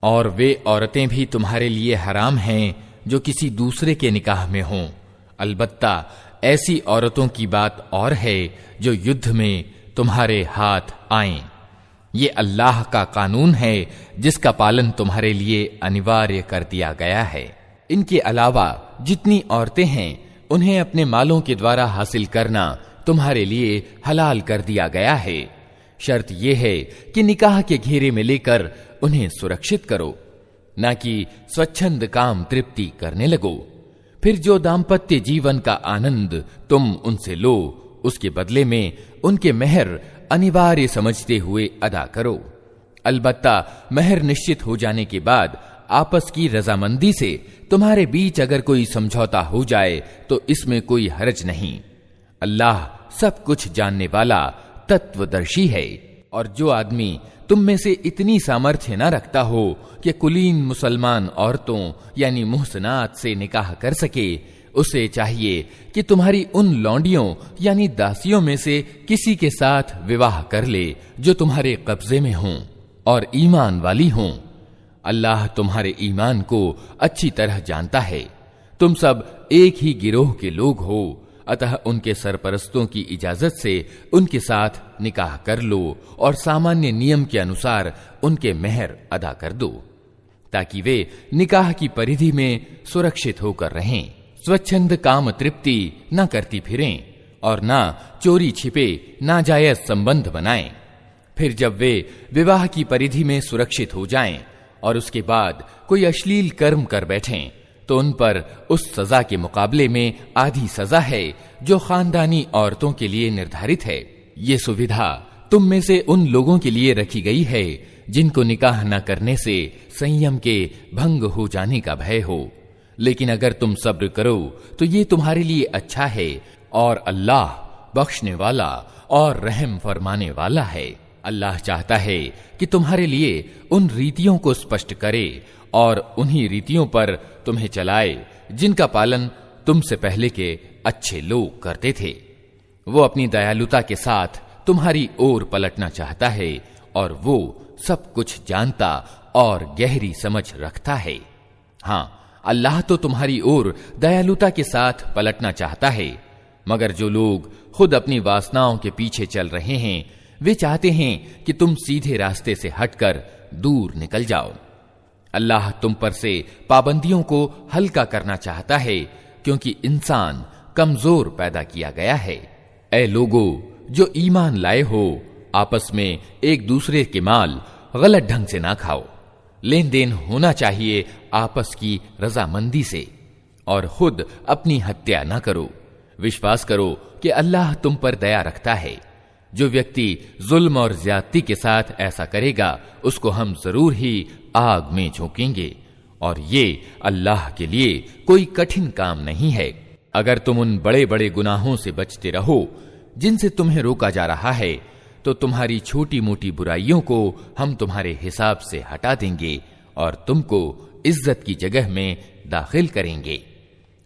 और वे औरतें भी तुम्हारे लिए हराम हैं जो किसी दूसरे के निकाह में हों। अलबत्ता ऐसी औरतों की बात और है जो युद्ध में तुम्हारे हाथ आएं। ये अल्लाह का कानून है जिसका पालन तुम्हारे लिए अनिवार्य कर दिया गया है। इनके अलावा जितनी औरतें हैं उन्हें अपने मालों के द्वारा हासिल करना तुम्हारे लिए हलाल कर दिया गया है। शर्त यह है कि निकाह के घेरे में लेकर उन्हें सुरक्षित करो, न कि स्वच्छंद काम तृप्ति करने लगो। फिर जो दाम्पत्य जीवन का आनंद तुम उनसे लो, उसके बदले में उनके मेहर अनिवार्य समझते हुए अदा करो। अलबत्ता मेहर निश्चित हो जाने के बाद आपस की रजामंदी से तुम्हारे बीच अगर कोई समझौता हो जाए तो इसमें कोई हर्ज नहीं। अल्लाह सब कुछ जानने वाला तत्वदर्शी है। और जो आदमी तुम में से इतनी सामर्थ्य न रखता हो कि कुलीन मुसलमान औरतों यानी मुहसनात से निकाह कर सके, उसे चाहिए कि तुम्हारी उन लौंडियों यानी दासियों में से किसी के साथ विवाह कर ले जो तुम्हारे कब्जे में हों और ईमान वाली हों। अल्लाह तुम्हारे ईमान को अच्छी तरह जानता है। तुम सब एक ही गिरोह के लोग हो, अतः उनके सरपरस्तों की इजाजत से उनके साथ निकाह कर लो और सामान्य नियम के अनुसार उनके मेहर अदा कर दो, ताकि वे निकाह की परिधि में सुरक्षित होकर रहें। स्वच्छंद काम तृप्ति न करती फिरें और न चोरी छिपे नाजायज संबंध बनाएं। फिर जब वे विवाह की परिधि में सुरक्षित हो जाएं और उसके बाद कोई अश्लील कर्म कर बैठें तो उन पर उस सजा के मुकाबले में आधी सजा है जो खानदानी औरतों के लिए निर्धारित है। ये सुविधा तुम में से उन लोगों के लिए रखी गई है जिनको निकाह न करने से संयम के भंग हो जाने का भय हो। लेकिन अगर तुम सब्र करो तो ये तुम्हारे लिए अच्छा है, और अल्लाह बख्शने वाला और रहम फरमाने वाला है। अल्लाह चाहता है कि तुम्हारे लिए उन रीतियों को स्पष्ट करे और उन्हीं रीतियों पर तुम्हें चलाए जिनका पालन तुमसे पहले के अच्छे लोग करते थे। वो अपनी दयालुता के साथ तुम्हारी ओर पलटना चाहता है और वो सब कुछ जानता और गहरी समझ रखता है। हाँ, अल्लाह तो तुम्हारी ओर दयालुता के साथ पलटना चाहता है, मगर जो लोग खुद अपनी वासनाओं के पीछे चल रहे हैं वे चाहते हैं कि तुम सीधे रास्ते से हटकर दूर निकल जाओ। अल्लाह तुम पर से पाबंदियों को हल्का करना चाहता है, क्योंकि इंसान कमजोर पैदा किया गया है। ऐ लोगो जो ईमान लाए हो, आपस में एक दूसरे के माल गलत ढंग से ना खाओ। लेन देन होना चाहिए आपस की रजामंदी से, और खुद अपनी हत्या ना करो। विश्वास करो कि अल्लाह तुम पर दया रखता है। जो व्यक्ति जुल्म और ज्यादती के साथ ऐसा करेगा उसको हम जरूर ही आग में झोंकेंगे, और ये अल्लाह के लिए कोई कठिन काम नहीं है। अगर तुम उन बड़े बड़े गुनाहों से बचते रहो जिनसे तुम्हें रोका जा रहा है, तो तुम्हारी छोटी मोटी बुराइयों को हम तुम्हारे हिसाब से हटा देंगे और तुमको इज्जत की जगह में दाखिल करेंगे।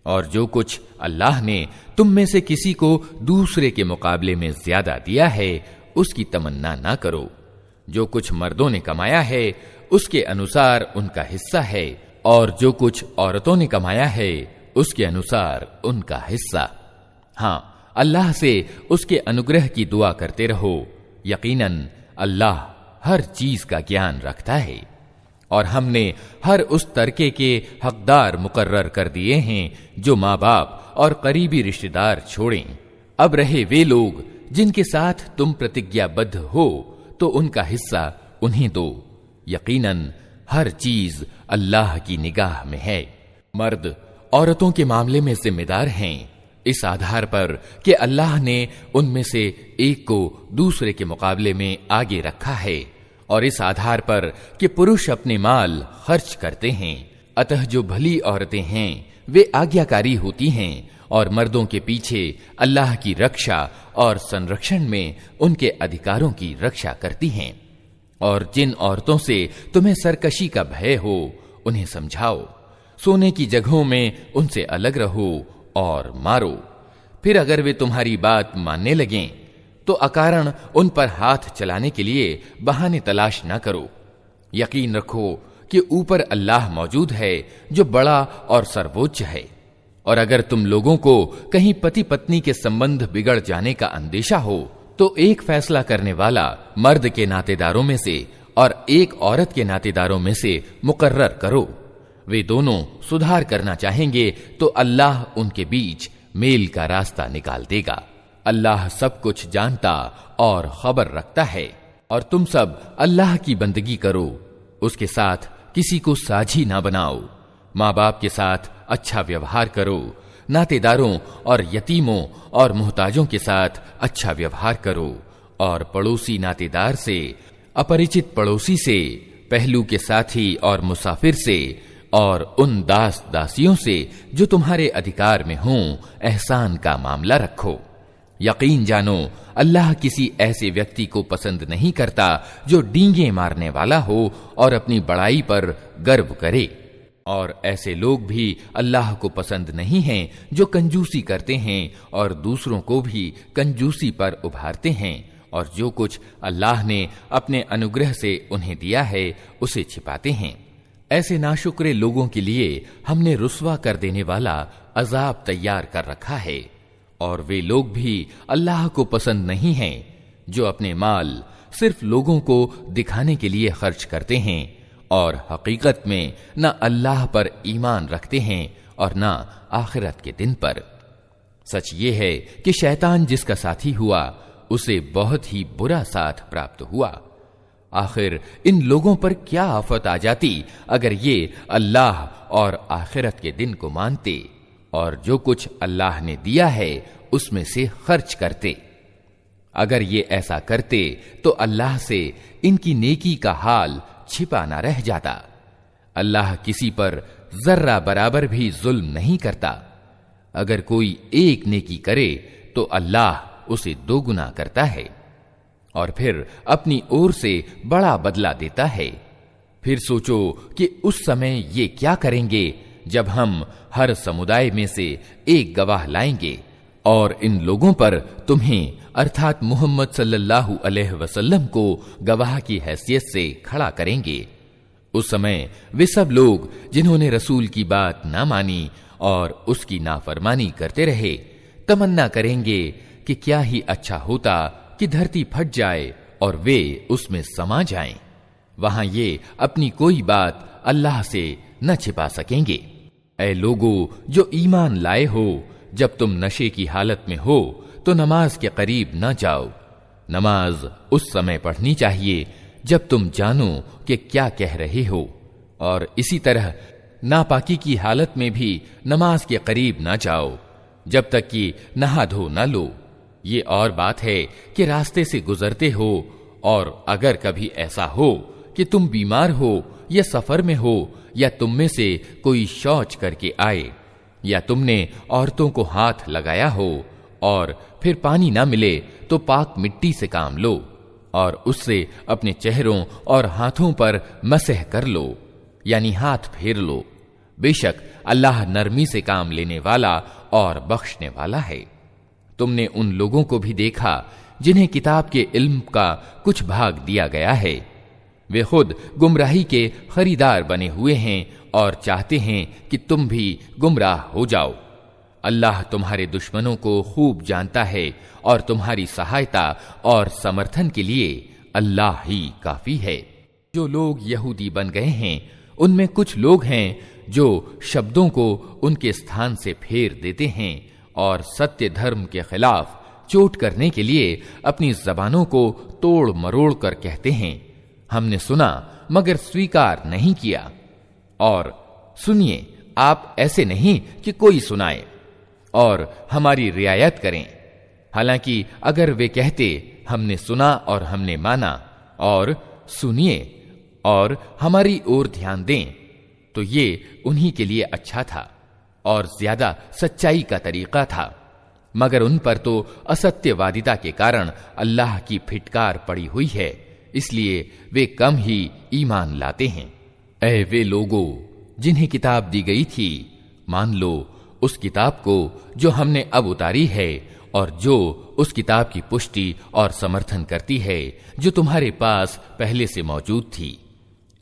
और जो कुछ अल्लाह ने तुम में से किसी को दूसरे के मुकाबले में ज्यादा दिया है उसकी तमन्ना ना करो। जो कुछ मर्दों ने कमाया है उसके अनुसार उनका हिस्सा है, और जो कुछ औरतों ने कमाया है उसके अनुसार उनका हिस्सा। हाँ, अल्लाह से उसके अनुग्रह की दुआ करते रहो। यकीनन अल्लाह हर चीज का ज्ञान रखता है। और हमने हर उस तरके के हकदार मुकर्रर कर दिए हैं जो माँ बाप और करीबी रिश्तेदार छोड़ें। अब रहे वे लोग जिनके साथ तुम प्रतिज्ञाबद्ध हो तो उनका हिस्सा उन्हें दो। यकीनन हर चीज अल्लाह की निगाह में है। मर्द औरतों के मामले में जिम्मेदार हैं इस आधार पर कि अल्लाह ने उनमें से एक को दूसरे के मुकाबले में आगे रखा है, और इस आधार पर कि पुरुष अपने माल खर्च करते हैं। अतः जो भली औरतें हैं वे आज्ञाकारी होती हैं और मर्दों के पीछे अल्लाह की रक्षा और संरक्षण में उनके अधिकारों की रक्षा करती हैं। और जिन औरतों से तुम्हें सरकशी का भय हो उन्हें समझाओ। सोने की जगहों में उनसे अलग रहो और मारो। फिर अगर वे तुम्हारी बात मानने लगें तो अकारण उन पर हाथ चलाने के लिए बहाने तलाश न करो। यकीन रखो कि ऊपर अल्लाह मौजूद है जो बड़ा और सर्वोच्च है। और अगर तुम लोगों को कहीं पति पत्नी के संबंध बिगड़ जाने का अंदेशा हो तो एक फैसला करने वाला मर्द के नातेदारों में से और एक औरत के नातेदारों में से मुकर्रर करो। वे दोनों सुधार करना चाहेंगे तो अल्लाह उनके बीच मेल का रास्ता निकाल देगा। अल्लाह सब कुछ जानता और खबर रखता है। और तुम सब अल्लाह की बंदगी करो, उसके साथ किसी को साझी ना बनाओ। माँ बाप के साथ अच्छा व्यवहार करो, नातेदारों और यतीमों और मोहताजों के साथ अच्छा व्यवहार करो, और पड़ोसी नातेदार से, अपरिचित पड़ोसी से, पहलू के साथी और मुसाफिर से और उन दास दासियों से जो तुम्हारे अधिकार में हों एहसान का मामला रखो। यकीन जानो अल्लाह किसी ऐसे व्यक्ति को पसंद नहीं करता जो डींगे मारने वाला हो और अपनी बड़ाई पर गर्व करे। और ऐसे लोग भी अल्लाह को पसंद नहीं हैं जो कंजूसी करते हैं और दूसरों को भी कंजूसी पर उभारते हैं, और जो कुछ अल्लाह ने अपने अनुग्रह से उन्हें दिया है उसे छिपाते हैं। ऐसे नाशुक्रे लोगों के लिए हमने रुस्वा कर देने वाला अजाब तैयार कर रखा है। और वे लोग भी अल्लाह को पसंद नहीं हैं जो अपने माल सिर्फ लोगों को दिखाने के लिए खर्च करते हैं और हकीकत में न अल्लाह पर ईमान रखते हैं और न आखिरत के दिन पर। सच ये है कि शैतान जिसका साथी हुआ उसे बहुत ही बुरा साथ प्राप्त हुआ। आखिर इन लोगों पर क्या आफत आ जाती अगर ये अल्लाह और आखिरत के दिन को मानते और जो कुछ अल्लाह ने दिया है उसमें से खर्च करते। अगर ये ऐसा करते तो अल्लाह से इनकी नेकी का हाल छिपा न रह जाता। अल्लाह किसी पर जर्रा बराबर भी जुल्म नहीं करता। अगर कोई एक नेकी करे तो अल्लाह उसे दोगुना करता है और फिर अपनी ओर से बड़ा बदला देता है। फिर सोचो कि उस समय ये क्या करेंगे जब हम हर समुदाय में से एक गवाह लाएंगे और इन लोगों पर तुम्हें अर्थात मोहम्मद सल्लल्लाहु अलैहि वसल्लम को गवाह की हैसियत से खड़ा करेंगे। उस समय वे सब लोग जिन्होंने रसूल की बात ना मानी और उसकी नाफरमानी करते रहे तमन्ना करेंगे कि क्या ही अच्छा होता कि धरती फट जाए और वे उसमें समा जाएं। वहां ये अपनी कोई बात अल्लाह से न छिपा सकेंगे। ऐ लोगो जो ईमान लाए हो, जब तुम नशे की हालत में हो तो नमाज के करीब न जाओ। नमाज उस समय पढ़नी चाहिए जब तुम जानो कि क्या कह रहे हो, और इसी तरह नापाकी की हालत में भी नमाज के करीब न जाओ जब तक कि नहा धो न लो। ये और बात है कि रास्ते से गुजरते हो और अगर कभी ऐसा हो कि तुम बीमार हो या सफर में हो या तुम में से कोई शौच करके आए या तुमने औरतों को हाथ लगाया हो और फिर पानी ना मिले तो पाक मिट्टी से काम लो और उससे अपने चेहरों और हाथों पर मसह कर लो, यानी हाथ फेर लो। बेशक अल्लाह नरमी से काम लेने वाला और बख्शने वाला है। तुमने उन लोगों को भी देखा जिन्हें किताब के इल्म का कुछ भाग दिया गया है। वे खुद गुमराही के खरीदार बने हुए हैं और चाहते हैं कि तुम भी गुमराह हो जाओ। अल्लाह तुम्हारे दुश्मनों को खूब जानता है और तुम्हारी सहायता और समर्थन के लिए अल्लाह ही काफी है। जो लोग यहूदी बन गए हैं उनमें कुछ लोग हैं जो शब्दों को उनके स्थान से फेर देते हैं और सत्य धर्म के खिलाफ चोट करने के लिए अपनी जबानों को तोड़ मरोड़ कर कहते हैं, हमने सुना मगर स्वीकार नहीं किया, और सुनिए आप ऐसे नहीं कि कोई सुनाए, और हमारी रियायत करें। हालांकि अगर वे कहते हमने सुना और हमने माना और सुनिए और हमारी ओर ध्यान दें तो ये उन्हीं के लिए अच्छा था और ज्यादा सच्चाई का तरीका था, मगर उन पर तो असत्यवादिता के कारण अल्लाह की फिटकार पड़ी हुई है, इसलिए वे कम ही ईमान लाते हैं। ऐ वे लोगों जिन्हें किताब दी गई थी, मान लो उस किताब को जो हमने अब उतारी है और जो उस किताब की पुष्टि और समर्थन करती है जो तुम्हारे पास पहले से मौजूद थी।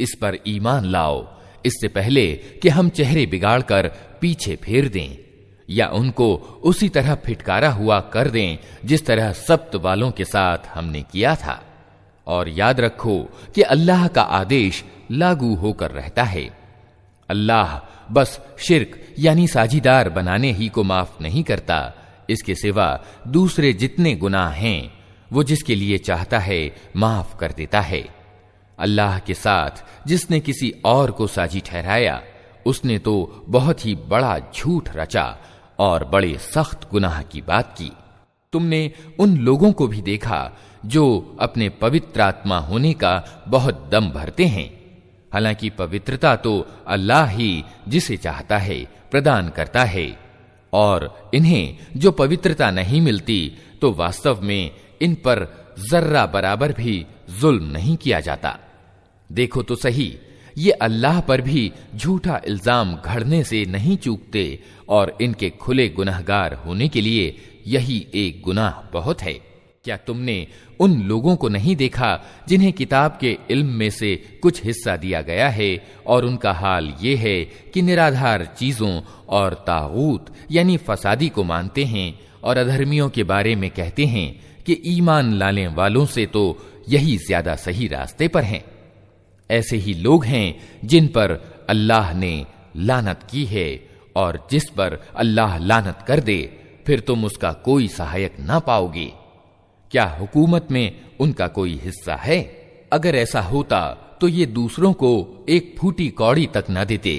इस पर ईमान लाओ इससे पहले कि हम चेहरे बिगाड़कर पीछे फेर दें या उनको उसी तरह फिटकारा हुआ कर दें जिस तरह सब्त वालों के साथ हमने किया था। और याद रखो कि अल्लाह का आदेश लागू होकर रहता है। अल्लाह बस शिर्क यानी साझीदार बनाने ही को माफ नहीं करता, इसके सिवा दूसरे जितने गुनाह हैं वो जिसके लिए चाहता है माफ कर देता है। अल्लाह के साथ जिसने किसी और को साझी ठहराया उसने तो बहुत ही बड़ा झूठ रचा और बड़े सख्त गुनाह की बात की। तुमने उन लोगों को भी देखा जो अपने पवित्र आत्मा होने का बहुत दम भरते हैं, हालांकि पवित्रता तो अल्लाह ही जिसे चाहता है प्रदान करता है, और इन्हें जो पवित्रता नहीं मिलती तो वास्तव में इन पर जर्रा बराबर भी जुल्म नहीं किया जाता। देखो तो सही, ये अल्लाह पर भी झूठा इल्जाम घड़ने से नहीं चूकते और इनके खुले गुनहगार होने के लिए यही एक गुनाह बहुत है। क्या तुमने उन लोगों को नहीं देखा जिन्हें किताब के इल्म में से कुछ हिस्सा दिया गया है और उनका हाल ये है कि निराधार चीजों और तागूत यानी फसादी को मानते हैं और अधर्मियों के बारे में कहते हैं कि ईमान लाने वालों से तो यही ज्यादा सही रास्ते पर हैं। ऐसे ही लोग हैं जिन पर अल्लाह ने लानत की है, और जिस पर अल्लाह लानत कर दे फिर तुम उसका कोई सहायक ना पाओगे। क्या हुकूमत में उनका कोई हिस्सा है? अगर ऐसा होता तो ये दूसरों को एक फूटी कौड़ी तक न देते।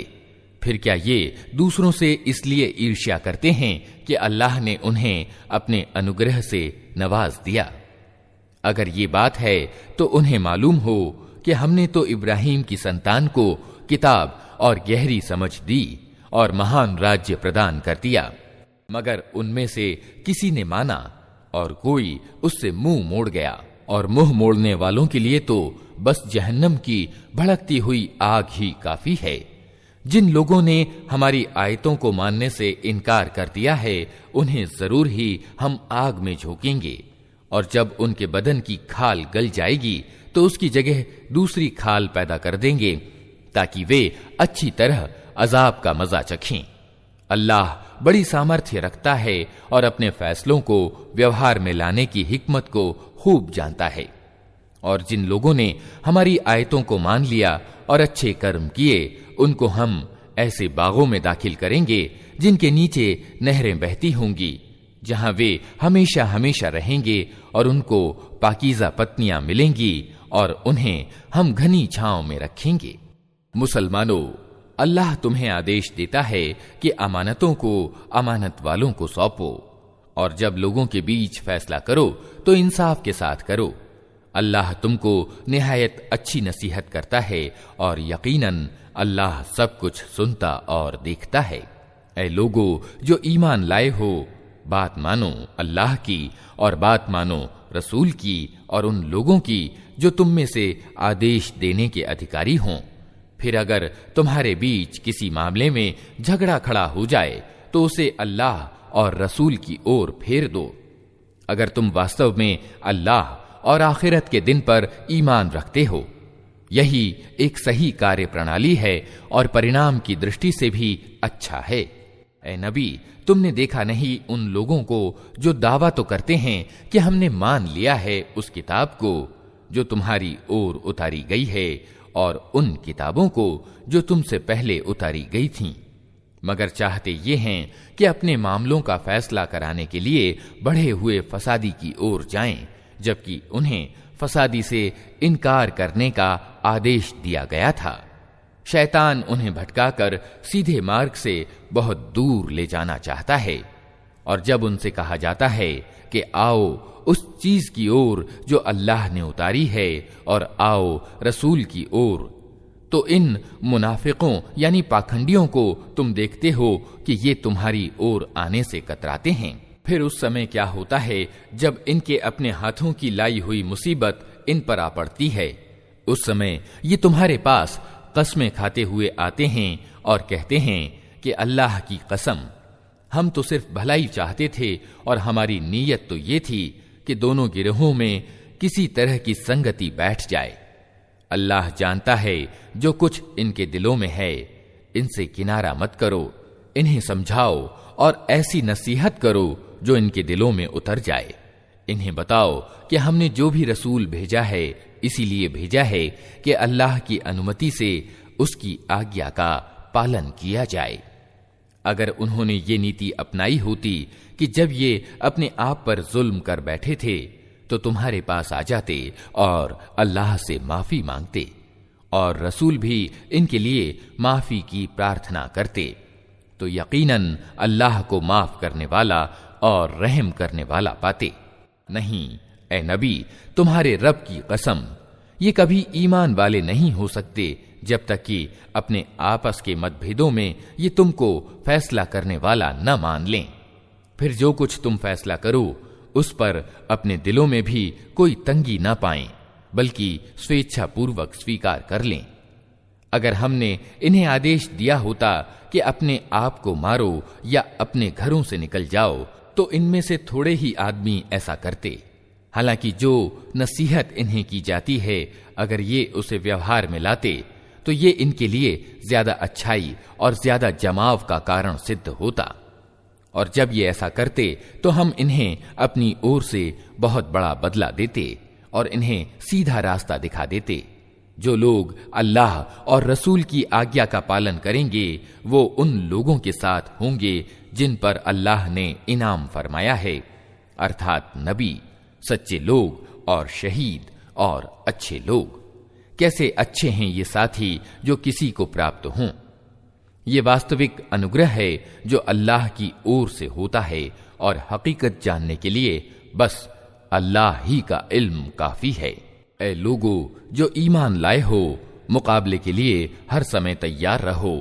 फिर क्या ये दूसरों से इसलिए ईर्ष्या करते हैं कि अल्लाह ने उन्हें अपने अनुग्रह से नवाज दिया? अगर ये बात है तो उन्हें मालूम हो कि हमने तो इब्राहिम की संतान को किताब और गहरी समझ दी और महान राज्य प्रदान कर दिया, मगर उनमें से किसी ने माना और कोई उससे मुंह मोड़ गया, और मुंह मोड़ने वालों के लिए तो बस जहन्नम की भड़कती हुई आग ही काफी है। जिन लोगों ने हमारी आयतों को मानने से इनकार कर दिया है उन्हें जरूर ही हम आग में झोंकेंगे, और जब उनके बदन की खाल गल जाएगी तो उसकी जगह दूसरी खाल पैदा कर देंगे ताकि वे अच्छी तरह अजाब का मजा चखें। अल्लाह बड़ी सामर्थ्य रखता है और अपने फैसलों को व्यवहार में लाने की हिकमत को खूब जानता है। और जिन लोगों ने हमारी आयतों को मान लिया और अच्छे कर्म किए उनको हम ऐसे बागों में दाखिल करेंगे जिनके नीचे नहरें बहती होंगी, जहां वे हमेशा हमेशा रहेंगे, और उनको पाकीज़ा पत्नियां मिलेंगी और उन्हें हम घनी छांव में रखेंगे। मुसलमानों, अल्लाह तुम्हें आदेश देता है कि अमानतों को अमानत वालों को सौंपो, और जब लोगों के बीच फैसला करो तो इंसाफ के साथ करो। अल्लाह तुमको निहायत अच्छी नसीहत करता है और यकीनन अल्लाह सब कुछ सुनता और देखता है। ऐ लोगो जो ईमान लाए हो, बात मानो अल्लाह की और बात मानो रसूल की और उन लोगों की जो तुम में से आदेश देने के अधिकारी हों। फिर अगर तुम्हारे बीच किसी मामले में झगड़ा खड़ा हो जाए तो उसे अल्लाह और रसूल की ओर फेर दो। अगर तुम वास्तव में अल्लाह और आखिरत के दिन पर ईमान रखते हो, यही एक सही कार्य प्रणाली है और परिणाम की दृष्टि से भी अच्छा है। ऐ नबी, तुमने देखा नहीं उन लोगों को जो दावा तो करते हैं कि हमने मान लिया है उस किताब को जो तुम्हारी ओर उतारी गई है और उन किताबों को जो तुमसे पहले उतारी गई थीं, मगर चाहते ये हैं कि अपने मामलों का फैसला कराने के लिए बढ़े हुए फसादी की ओर जाएं, जबकि उन्हें फसादी से इनकार करने का आदेश दिया गया था। शैतान उन्हें भटकाकर सीधे मार्ग से बहुत दूर ले जाना चाहता है, और जब उनसे कहा जाता है कि आओ उस चीज की ओर जो अल्लाह ने उतारी है और आओ रसूल की ओर, तो इन मुनाफिकों यानी पाखंडियों को तुम देखते हो कि ये तुम्हारी ओर आने से कतराते हैं। फिर उस समय क्या होता है जब इनके अपने हाथों की लाई हुई मुसीबत इन पर आ पड़ती है, उस समय ये तुम्हारे पास कस्में खाते हुए आते हैं और कहते हैं कि अल्लाह की कसम, हम तो सिर्फ भलाई चाहते थे और हमारी नीयत तो ये थी कि दोनों गिरोहों में किसी तरह की संगति बैठ जाए। अल्लाह जानता है जो कुछ इनके दिलों में है। इनसे किनारा मत करो, इन्हें समझाओ और ऐसी नसीहत करो जो इनके दिलों में उतर जाए। इन्हें बताओ कि हमने जो भी रसूल भेजा है इसीलिए भेजा है कि अल्लाह की अनुमति से उसकी आज्ञा का पालन किया जाए। अगर उन्होंने ये नीति अपनाई होती कि जब ये अपने आप पर जुल्म कर बैठे थे तो तुम्हारे पास आ जाते और अल्लाह से माफी मांगते और रसूल भी इनके लिए माफी की प्रार्थना करते, तो यकीनन अल्लाह को माफ करने वाला और रहम करने वाला पाते। नहीं ए नबी, तुम्हारे रब की कसम, ये कभी ईमान वाले नहीं हो सकते जब तक कि अपने आपस के मतभेदों में ये तुमको फैसला करने वाला न मान लें। फिर जो कुछ तुम फैसला करो उस पर अपने दिलों में भी कोई तंगी ना पाएं, बल्कि स्वेच्छा पूर्वक स्वीकार कर लें। अगर हमने इन्हें आदेश दिया होता कि अपने आप को मारो या अपने घरों से निकल जाओ तो इनमें से थोड़े ही आदमी ऐसा करते। हालांकि जो नसीहत इन्हें की जाती है अगर ये उसे व्यवहार में लाते तो ये इनके लिए ज्यादा अच्छाई और ज्यादा जमाव का कारण सिद्ध होता। और जब ये ऐसा करते तो हम इन्हें अपनी ओर से बहुत बड़ा बदला देते और इन्हें सीधा रास्ता दिखा देते। जो लोग अल्लाह और रसूल की आज्ञा का पालन करेंगे वो उन लोगों के साथ होंगे जिन पर अल्लाह ने इनाम फरमाया है, अर्थात नबी, सच्चे लोग और शहीद और अच्छे लोग। कैसे अच्छे हैं ये साथी जो किसी को प्राप्त हों। ये वास्तविक अनुग्रह है जो अल्लाह की ओर से होता है और हकीकत जानने के लिए बस अल्लाह ही का इल्म काफी है। ऐ लोगो जो ईमान लाए हो, मुकाबले के लिए हर समय तैयार रहो।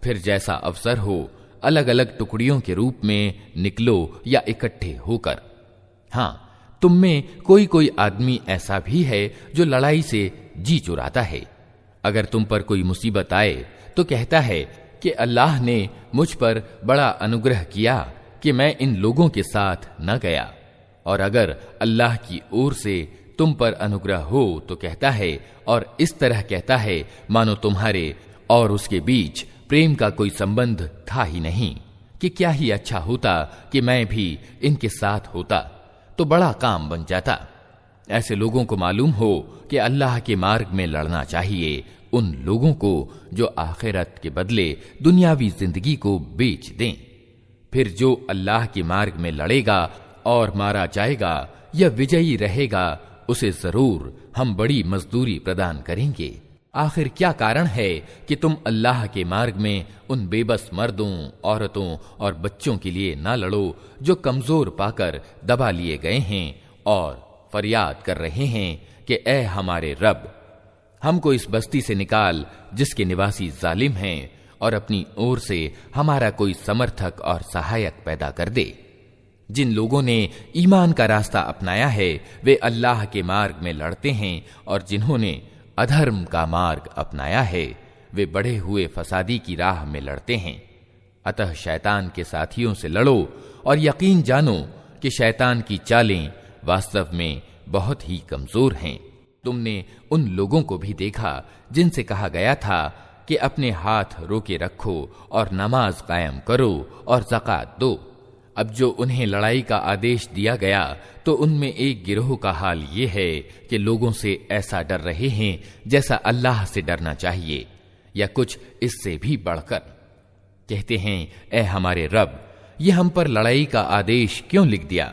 फिर जैसा अवसर हो अलग अलग टुकड़ियों के रूप में निकलो या इकट्ठे होकर। हाँ, तुम में कोई कोई आदमी ऐसा भी है जो लड़ाई से जी चुराता है। अगर तुम पर कोई मुसीबत आए तो कहता है कि अल्लाह ने मुझ पर बड़ा अनुग्रह किया कि मैं इन लोगों के साथ न गया। और अगर अल्लाह की ओर से तुम पर अनुग्रह हो तो कहता है और इस तरह कहता है मानो तुम्हारे और उसके बीच प्रेम का कोई संबंध था ही नहीं, कि क्या ही अच्छा होता कि मैं भी इनके साथ होता तो बड़ा काम बन जाता। ऐसे लोगों को मालूम हो कि अल्लाह के मार्ग में लड़ना चाहिए उन लोगों को जो आखिरत के बदले दुनियावी जिंदगी को बेच दें। फिर जो अल्लाह के मार्ग में लड़ेगा और मारा जाएगा या विजयी रहेगा उसे जरूर हम बड़ी मजदूरी प्रदान करेंगे। आखिर क्या कारण है कि तुम अल्लाह के मार्ग में उन बेबस मर्दों, औरतों और बच्चों के लिए ना लड़ो जो कमजोर पाकर दबा लिए गए हैं और फरियाद कर रहे हैं कि ऐ हमारे रब, हमको इस बस्ती से निकाल जिसके निवासी जालिम हैं और अपनी ओर से हमारा कोई समर्थक और सहायक पैदा कर दे। जिन लोगों ने ईमान का रास्ता अपनाया है वे अल्लाह के मार्ग में लड़ते हैं और जिन्होंने अधर्म का मार्ग अपनाया है वे बढ़े हुए फसादी की राह में लड़ते हैं। अतः शैतान के साथियों से लड़ो और यकीन जानो कि शैतान की चालें वास्तव में बहुत ही कमजोर हैं। तुमने उन लोगों को भी देखा जिनसे कहा गया था कि अपने हाथ रोके रखो और नमाज कायम करो और ज़कात दो। अब जो उन्हें लड़ाई का आदेश दिया गया तो उनमें एक गिरोह का हाल ये है कि लोगों से ऐसा डर रहे हैं जैसा अल्लाह से डरना चाहिए या कुछ इससे भी बढ़कर। कहते हैं ऐ हमारे रब, ये हम पर लड़ाई का आदेश क्यों लिख दिया?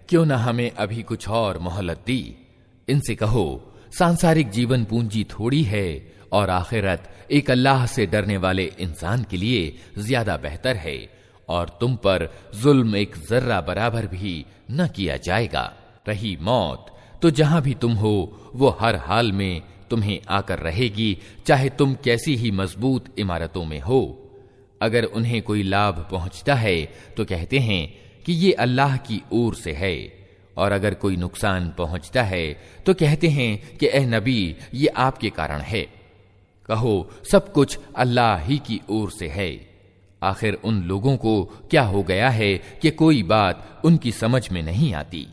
क्यों न हमें अभी कुछ और मोहलत दी? इनसे कहो सांसारिक जीवन पूंजी थोड़ी है और आखिरत एक अल्लाह से डरने वाले इंसान के लिए ज्यादा बेहतर है और तुम पर जुल्म एक जर्रा बराबर भी न किया जाएगा। रही मौत तो जहां भी तुम हो वो हर हाल में तुम्हें आकर रहेगी, चाहे तुम कैसी ही मजबूत इमारतों में हो। अगर उन्हें कोई लाभ पहुंचता है तो कहते हैं कि ये अल्लाह की ओर से है, और अगर कोई नुकसान पहुंचता है तो कहते हैं कि ए नबी ये आपके कारण है। कहो सब कुछ अल्लाह ही की ओर से है। आखिर उन लोगों को क्या हो गया है कि कोई बात उनकी समझ में नहीं आती।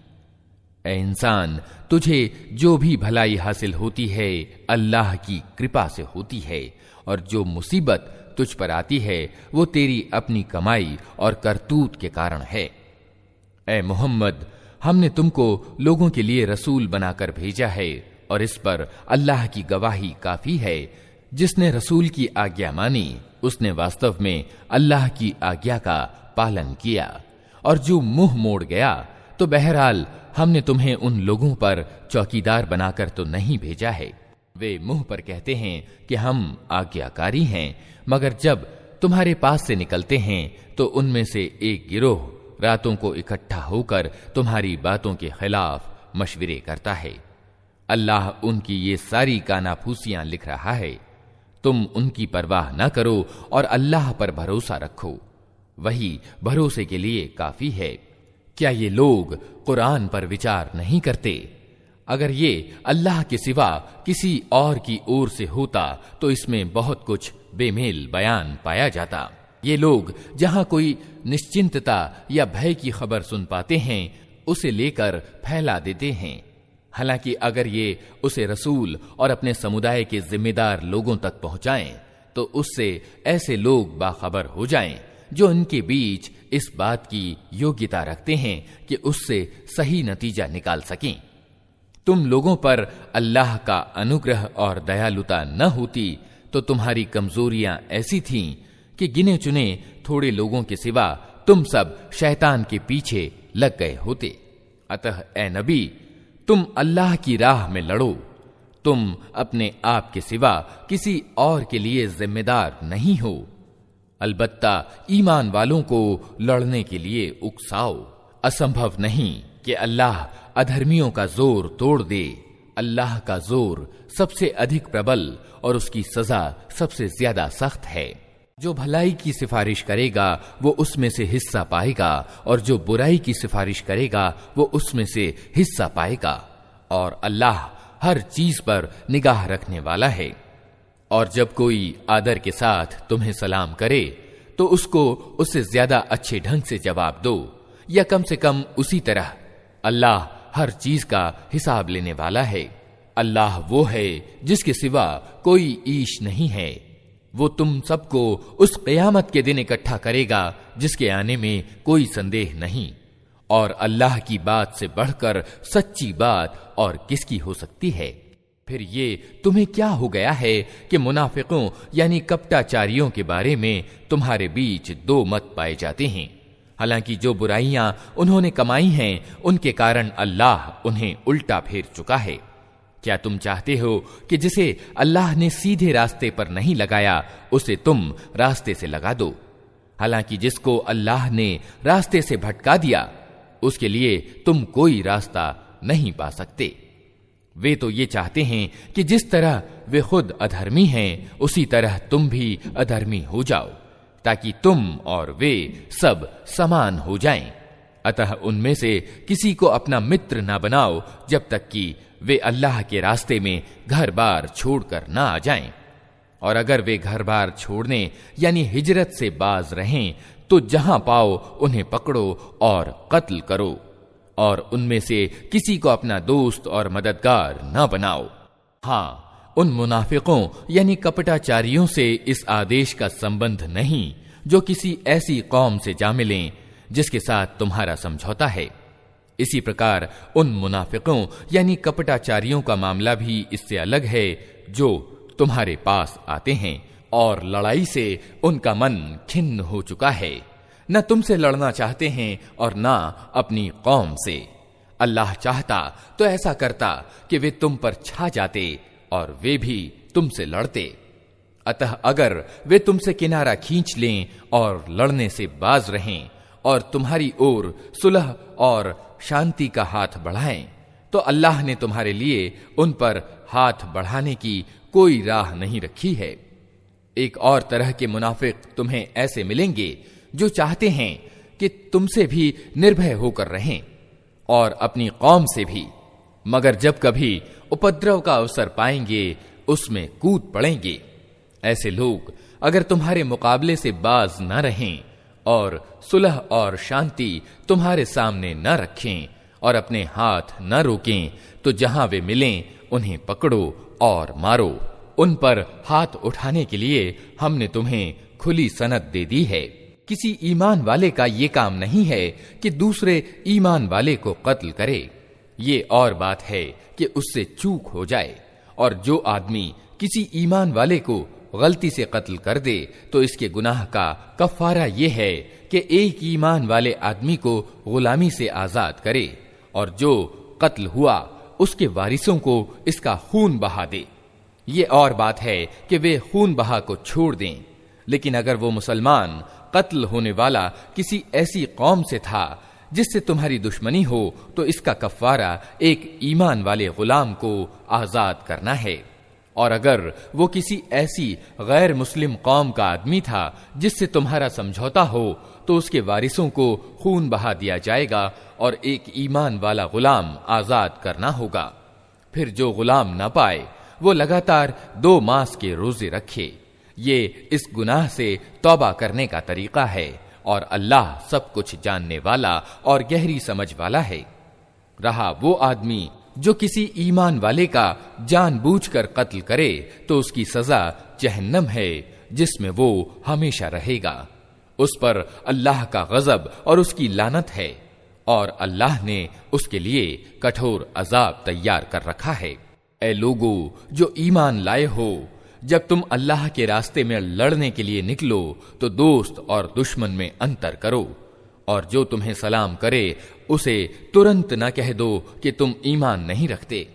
ऐ इंसान, तुझे जो भी भलाई हासिल होती है अल्लाह की कृपा से होती है, और जो मुसीबत तुझ पर आती है वो तेरी अपनी कमाई और करतूत के कारण है। ऐ मोहम्मद, हमने तुमको लोगों के लिए रसूल बनाकर भेजा है, और इस पर अल्लाह की गवाही काफी है। जिसने रसूल की आज्ञा मानी उसने वास्तव में अल्लाह की आज्ञा का पालन किया, और जो मुंह मोड़ गया तो बहरहाल हमने तुम्हें उन लोगों पर चौकीदार बनाकर तो नहीं भेजा है। वे मुंह पर कहते हैं कि हम आज्ञाकारी हैं, मगर जब तुम्हारे पास से निकलते हैं तो उनमें से एक गिरोह रातों को इकट्ठा होकर तुम्हारी बातों के खिलाफ मशविरे करता है। अल्लाह उनकी ये सारी कानाफूसियां लिख रहा है। तुम उनकी परवाह न करो और अल्लाह पर भरोसा रखो, वही भरोसे के लिए काफी है। क्या ये लोग कुरान पर विचार नहीं करते? अगर ये अल्लाह के सिवा किसी और की ओर से होता तो इसमें बहुत कुछ बेमेल बयान पाया जाता। ये लोग जहां कोई निश्चिंतता या भय की खबर सुन पाते हैं उसे लेकर फैला देते हैं। हालांकि अगर ये उसे रसूल और अपने समुदाय के जिम्मेदार लोगों तक पहुंचाएं तो उससे ऐसे लोग बाखबर हो जाएं जो इनके बीच इस बात की योग्यता रखते हैं कि उससे सही नतीजा निकाल सकें। तुम लोगों पर अल्लाह का अनुग्रह और दयालुता न होती तो तुम्हारी कमजोरियां ऐसी थीं कि गिने चुने थोड़े लोगों के सिवा तुम सब शैतान के पीछे लग गए होते। अतः ए नबी, तुम अल्लाह की राह में लड़ो। तुम अपने आप के सिवा किसी और के लिए जिम्मेदार नहीं हो। अलबत्ता ईमान वालों को लड़ने के लिए उकसाओ। असंभव नहीं कि अल्लाह अधर्मियों का जोर तोड़ दे। अल्लाह का जोर सबसे अधिक प्रबल और उसकी सजा सबसे ज्यादा सख्त है। जो भलाई की सिफारिश करेगा वो उसमें से हिस्सा पाएगा, और जो बुराई की सिफारिश करेगा वो उसमें से हिस्सा पाएगा। और अल्लाह हर चीज पर निगाह रखने वाला है। और जब कोई आदर के साथ तुम्हें सलाम करे तो उसको उससे ज्यादा अच्छे ढंग से जवाब दो, या कम से कम उसी तरह। अल्लाह हर चीज का हिसाब लेने वाला है। अल्लाह वो है जिसके सिवा कोई ईश नहीं है। वो तुम सबको उस क़यामत के दिन इकट्ठा करेगा जिसके आने में कोई संदेह नहीं। और अल्लाह की बात से बढ़कर सच्ची बात और किसकी हो सकती है? फिर ये तुम्हें क्या हो गया है कि मुनाफिकों यानी कपटाचारियों के बारे में तुम्हारे बीच दो मत पाए जाते हैं। हालांकि जो बुराइयां उन्होंने कमाई हैं उनके कारण अल्लाह उन्हें उल्टा फेर चुका है। क्या तुम चाहते हो कि जिसे अल्लाह ने सीधे रास्ते पर नहीं लगाया उसे तुम रास्ते से लगा दो? हालांकि जिसको अल्लाह ने रास्ते से भटका दिया उसके लिए तुम कोई रास्ता नहीं पा सकते। वे तो ये चाहते हैं कि जिस तरह वे खुद अधर्मी हैं उसी तरह तुम भी अधर्मी हो जाओ, ताकि तुम और वे सब समान हो जाएं। अतः उनमें से किसी को अपना मित्र ना बनाओ जब तक कि वे अल्लाह के रास्ते में घर बार छोड़कर ना आ जाएं। और अगर वे घर बार छोड़ने यानी हिजरत से बाज रहें तो जहां पाओ उन्हें पकड़ो और कत्ल करो, और उनमें से किसी को अपना दोस्त और मददगार न बनाओ। हाँ, उन मुनाफिकों यानी कपटाचारियों से इस आदेश का संबंध नहीं जो किसी ऐसी कौम से जा मिलें जिसके साथ तुम्हारा समझौता है। इसी प्रकार उन मुनाफिकों यानी कपटाचारियों का मामला भी इससे अलग है जो तुम्हारे पास आते हैं और लड़ाई से उनका मन खिन्न हो चुका है। न तुमसे लड़ना चाहते हैं और न अपनी कौम से। अल्लाह चाहता तो ऐसा करता कि वे तुम पर छा जाते और वे भी तुमसे लड़ते। अतः अगर वे तुमसे किनारा खींच लें और लड़ने से बाज रहें और तुम्हारी ओर सुलह और शांति का हाथ बढ़ाएं तो अल्लाह ने तुम्हारे लिए उन पर हाथ बढ़ाने की कोई राह नहीं रखी है। एक और तरह के मुनाफिक तुम्हें ऐसे मिलेंगे जो चाहते हैं कि तुमसे भी निर्भय होकर रहें और अपनी कौम से भी, मगर जब कभी उपद्रव का अवसर पाएंगे उसमें कूद पड़ेंगे। ऐसे लोग अगर तुम्हारे मुकाबले से बाज न रहें और सुलह और शांति तुम्हारे सामने न रखें और अपने हाथ न रोकें, तो जहां वे मिलें उन्हें पकड़ो और मारो। उन पर हाथ उठाने के लिए हमने तुम्हें खुली सनद दे दी है। किसी ईमान वाले का ये काम नहीं है कि दूसरे ईमान वाले को कत्ल करे। ये और बात है कि उससे चूक हो जाए, और जो आदमी किसी ईमान वाले को गलती से कत्ल कर दे तो इसके गुनाह का कफारा ये है कि एक ईमान वाले आदमी को गुलामी से आजाद करे, और जो कत्ल हुआ उसके वारिसों को इसका खून बहा दे। ये और बात है कि वे खून बहा को छोड़ दें। लेकिन अगर वो मुसलमान कत्ल होने वाला किसी ऐसी कौम से था जिससे तुम्हारी दुश्मनी हो, तो इसका कफारा एक ईमान वाले गुलाम को आजाद करना है। और अगर वो किसी ऐसी गैर मुस्लिम कौम का आदमी था जिससे तुम्हारा समझौता हो, तो उसके वारिसों को खून बहा दिया जाएगा और एक ईमान वाला गुलाम आजाद करना होगा। फिर जो गुलाम न पाए वो लगातार 2 मास के रोजे रखे। ये इस गुनाह से तौबा करने का तरीका है, और अल्लाह सब कुछ जानने वाला और गहरी समझ वाला है। रहा वो आदमी जो किसी ईमान वाले का जानबूझकर कत्ल करे, तो उसकी सजा जहन्नम है, जिसमें वो हमेशा रहेगा। उस पर अल्लाह का गजब और उसकी लानत है, और अल्लाह ने उसके लिए कठोर अजाब तैयार कर रखा है। ऐ लोगो जो ईमान लाए हो, जब तुम अल्लाह के रास्ते में लड़ने के लिए निकलो तो दोस्त और दुश्मन में अंतर करो, और जो तुम्हें सलाम करे उसे तुरंत न कह दो कि तुम ईमान नहीं रखते।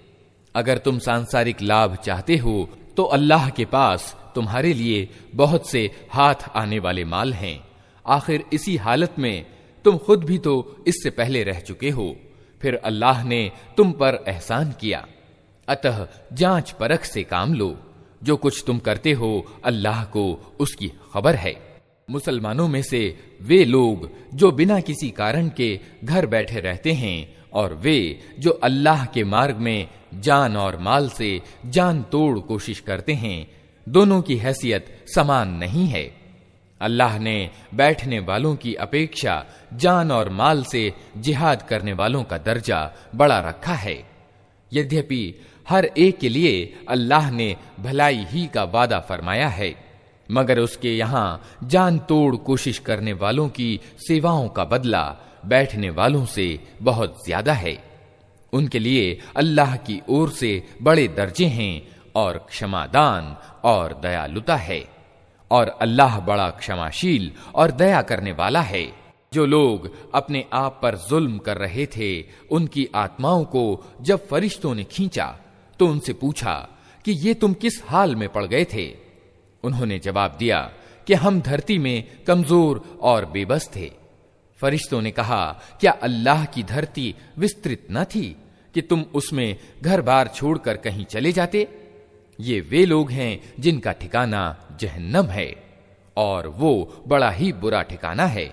अगर तुम सांसारिक लाभ चाहते हो तो अल्लाह के पास तुम्हारे लिए बहुत से हाथ आने वाले माल हैं। आखिर इसी हालत में तुम खुद भी तो इससे पहले रह चुके हो। फिर अल्लाह ने तुम पर एहसान किया, अतः जांच परख से काम लो। जो कुछ तुम करते हो अल्लाह को उसकी खबर है। मुसलमानों में से वे लोग जो बिना किसी कारण के घर बैठे रहते हैं, और वे जो अल्लाह के मार्ग में जान और माल से जान तोड़ कोशिश करते हैं, दोनों की हैसियत समान नहीं है। अल्लाह ने बैठने वालों की अपेक्षा जान और माल से जिहाद करने वालों का दर्जा बड़ा रखा है। यद्यपि हर एक के लिए अल्लाह ने भलाई ही का वादा फरमाया है, मगर उसके यहाँ जान तोड़ कोशिश करने वालों की सेवाओं का बदला बैठने वालों से बहुत ज्यादा है। उनके लिए अल्लाह की ओर से बड़े दर्जे हैं, और क्षमादान और दयालुता है, और अल्लाह बड़ा क्षमाशील और दया करने वाला है। जो लोग अपने आप पर जुल्म कर रहे थे, उनकी आत्माओं को जब फरिश्तों ने खींचा तो उनसे पूछा कि ये तुम किस हाल में पड़ गए थे। उन्होंने जवाब दिया कि हम धरती में कमजोर और बेबस थे। फरिश्तों ने कहा, क्या अल्लाह की धरती विस्तृत न थी कि तुम उसमें घर बार छोड़कर कहीं चले जाते? ये वे लोग हैं जिनका ठिकाना जहन्नम है, और वो बड़ा ही बुरा ठिकाना है।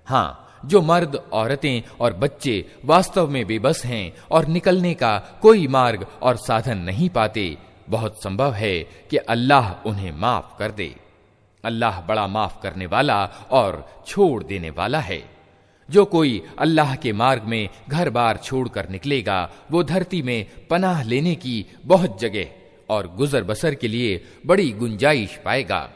हाँ, जो मर्द, औरतें और बच्चे वास्तव में बेबस हैं और निकलने का कोई मार्ग और साधन नहीं पाते, बहुत संभव है कि अल्लाह उन्हें माफ कर दे। अल्लाह बड़ा माफ करने वाला और छोड़ देने वाला है। जो कोई अल्लाह के मार्ग में घर बार छोड़कर निकलेगा, वो धरती में पनाह लेने की बहुत जगह और गुजर बसर के लिए बड़ी गुंजाइश पाएगा।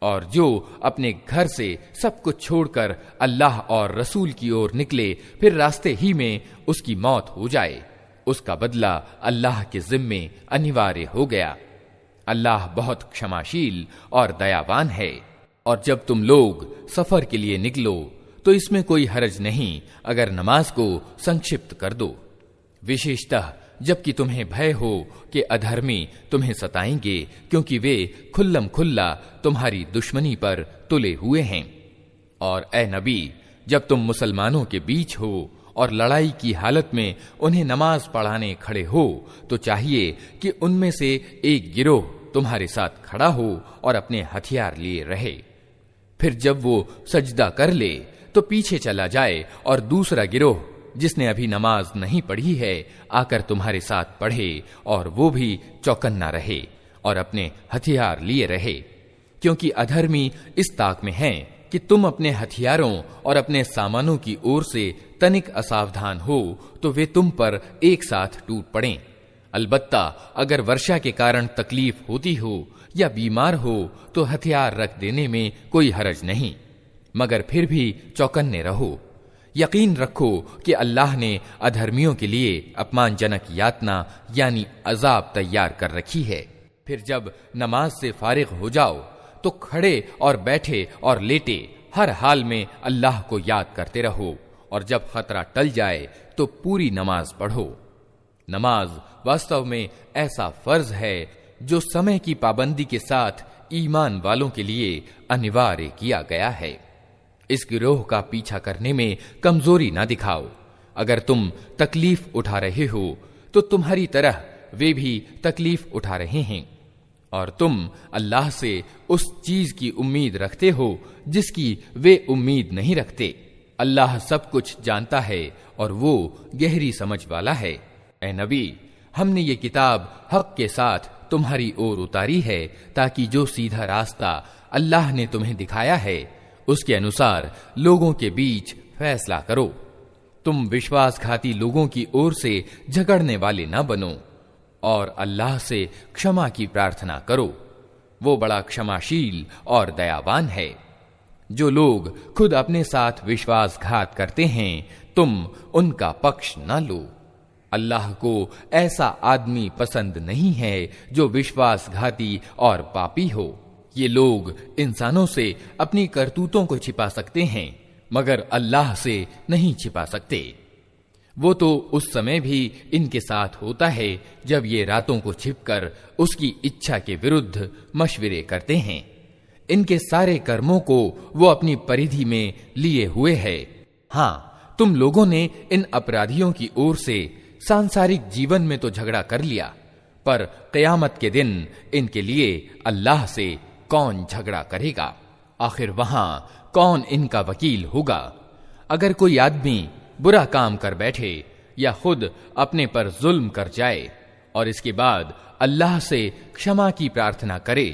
और जो अपने घर से सब कुछ छोड़कर अल्लाह और रसूल की ओर निकले, फिर रास्ते ही में उसकी मौत हो जाए, उसका बदला अल्लाह के जिम्मे अनिवार्य हो गया। अल्लाह बहुत क्षमाशील और दयावान है। और जब तुम लोग सफर के लिए निकलो तो इसमें कोई हरज नहीं अगर नमाज को संक्षिप्त कर दो, विशेषतः जबकि तुम्हें भय हो कि अधर्मी तुम्हें सताएंगे, क्योंकि वे खुल्लम खुल्ला तुम्हारी दुश्मनी पर तुले हुए हैं। और ए नबी, जब तुम मुसलमानों के बीच हो और लड़ाई की हालत में उन्हें नमाज पढ़ाने खड़े हो, तो चाहिए कि उनमें से एक गिरोह तुम्हारे साथ खड़ा हो और अपने हथियार लिए रहे। फिर जब वो सजदा कर ले तो पीछे चला जाए, और दूसरा गिरोह जिसने अभी नमाज नहीं पढ़ी है आकर तुम्हारे साथ पढ़े, और वो भी चौकन्ना रहे और अपने हथियार लिए रहे, क्योंकि अधर्मी इस ताक में हैं कि तुम अपने हथियारों और अपने सामानों की ओर से तनिक असावधान हो तो वे तुम पर एक साथ टूट पड़ें। अलबत्ता अगर वर्षा के कारण तकलीफ होती हो या बीमार हो तो हथियार रख देने में कोई हरज नहीं, मगर फिर भी चौकन्ने रहो। यकीन रखो कि अल्लाह ने अधर्मियों के लिए अपमानजनक यातना यानी अजाब तैयार कर रखी है। फिर जब नमाज से फारिग हो जाओ तो खड़े और बैठे और लेटे हर हाल में अल्लाह को याद करते रहो, और जब खतरा टल जाए तो पूरी नमाज पढ़ो। नमाज वास्तव में ऐसा फर्ज है जो समय की पाबंदी के साथ ईमान वालों के लिए अनिवार्य किया गया है। इस गिरोह का पीछा करने में कमजोरी ना दिखाओ। अगर तुम तकलीफ उठा रहे हो तो तुम्हारी तरह वे भी तकलीफ उठा रहे हैं, और तुम अल्लाह से उस चीज की उम्मीद रखते हो जिसकी वे उम्मीद नहीं रखते। अल्लाह सब कुछ जानता है और वो गहरी समझ वाला है। ए नबी, हमने ये किताब हक के साथ तुम्हारी ओर उतारी है ताकि जो सीधा रास्ता अल्लाह ने तुम्हें दिखाया है उसके अनुसार लोगों के बीच फैसला करो। तुम विश्वासघाती लोगों की ओर से झगड़ने वाले न बनो, और अल्लाह से क्षमा की प्रार्थना करो। वो बड़ा क्षमाशील और दयावान है। जो लोग खुद अपने साथ विश्वासघात करते हैं तुम उनका पक्ष न लो। अल्लाह को ऐसा आदमी पसंद नहीं है जो विश्वासघाती और पापी हो। ये लोग इंसानों से अपनी करतूतों को छिपा सकते हैं, मगर अल्लाह से नहीं छिपा सकते। वो तो उस समय भी इनके साथ होता है जब ये रातों को छिपकर उसकी इच्छा के विरुद्ध मशविरे करते हैं। इनके सारे कर्मों को वो अपनी परिधि में लिए हुए है। हाँ, तुम लोगों ने इन अपराधियों की ओर से सांसारिक जीवन में तो झगड़ा कर लिया, पर क़यामत के दिन इनके लिए अल्लाह से कौन झगड़ा करेगा? आखिर वहां कौन इनका वकील होगा? अगर कोई आदमी बुरा काम कर बैठे या खुद अपने पर जुल्म कर जाए और इसके बाद अल्लाह से क्षमा की प्रार्थना करे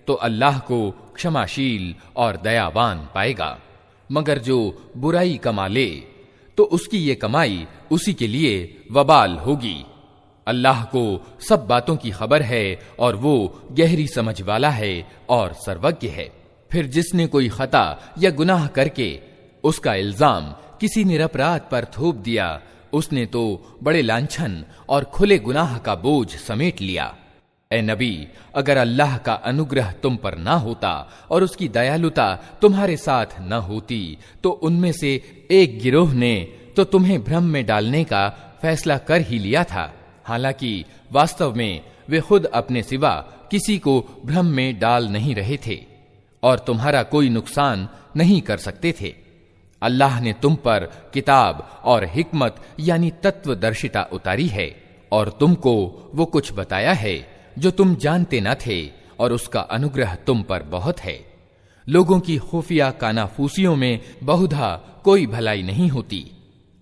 तो अल्लाह को क्षमाशील और दयावान पाएगा। मगर जो बुराई कमा ले तो उसकी ये कमाई उसी के लिए वबाल होगी। अल्लाह को सब बातों की खबर है और वो गहरी समझ वाला है और सर्वज्ञ है। फिर जिसने कोई खता या गुनाह करके उसका इल्जाम किसी निरपराध पर थोप दिया, उसने तो बड़े लांछन और खुले गुनाह का बोझ समेट लिया। ए नबी, अगर अल्लाह का अनुग्रह तुम पर ना होता और उसकी दयालुता तुम्हारे साथ न होती तो उनमें से एक गिरोह ने तो तुम्हें भ्रम में डालने का फैसला कर ही लिया था। हालांकि वास्तव में वे खुद अपने सिवा किसी को भ्रम में डाल नहीं रहे थे और तुम्हारा कोई नुकसान नहीं कर सकते थे। अल्लाह ने तुम पर किताब और हिकमत यानी तत्वदर्शिता उतारी है और तुमको वो कुछ बताया है जो तुम जानते न थे, और उसका अनुग्रह तुम पर बहुत है। लोगों की खुफिया कानाफूसियों में बहुधा कोई भलाई नहीं होती।